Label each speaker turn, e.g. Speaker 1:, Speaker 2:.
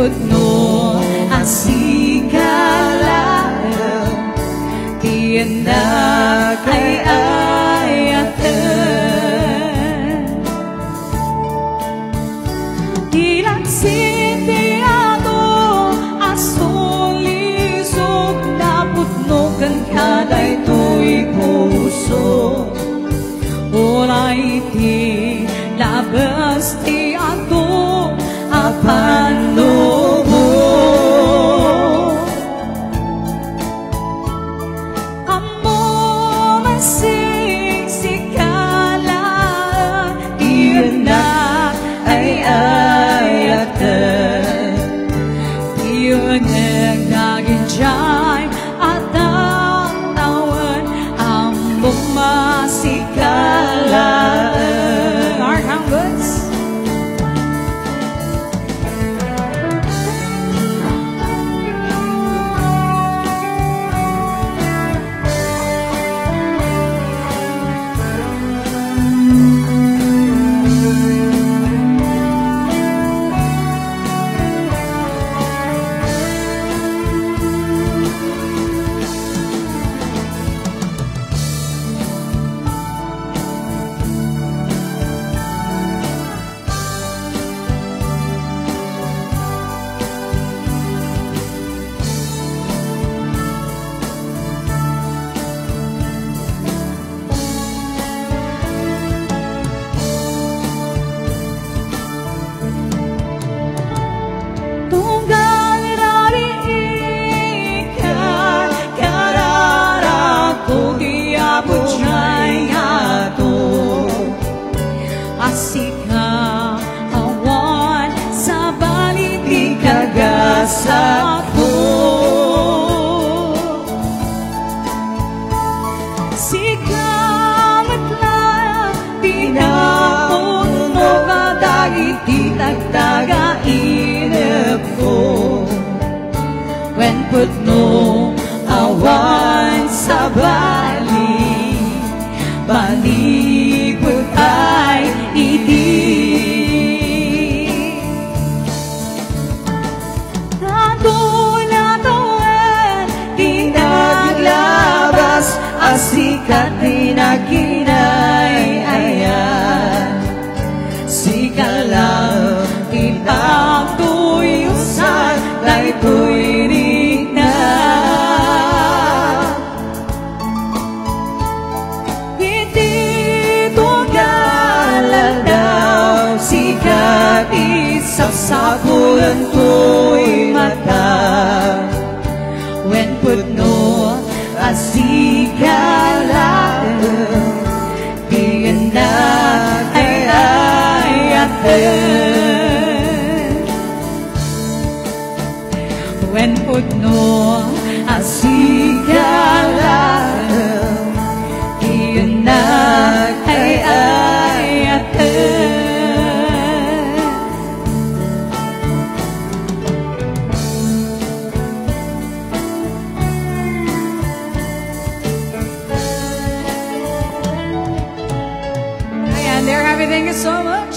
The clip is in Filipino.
Speaker 1: putno asikalaem tiyanag ay ayatan ilang sitiado asulisog na putno kan kaday tuy puso ulay ti labas ti ato apanubo amo masiksikala tiyanak ay ayatan tiyanak naginjay at ang tawan among masikala. Asika awan sa balik di kagasako sikamat lang pinapuno ka dahil di nagtaga inip ko when putno awan sa balik balikot ay sikat dinaginay ayan sikalang itang tuyusan na ito'y na hindi tugalan daw sikat isapsapulan to'y mata when putno asikalaem tiyanag ay ayatan when putno asikalaem tiyanag ay ayatan. They're happy. Thank you so much.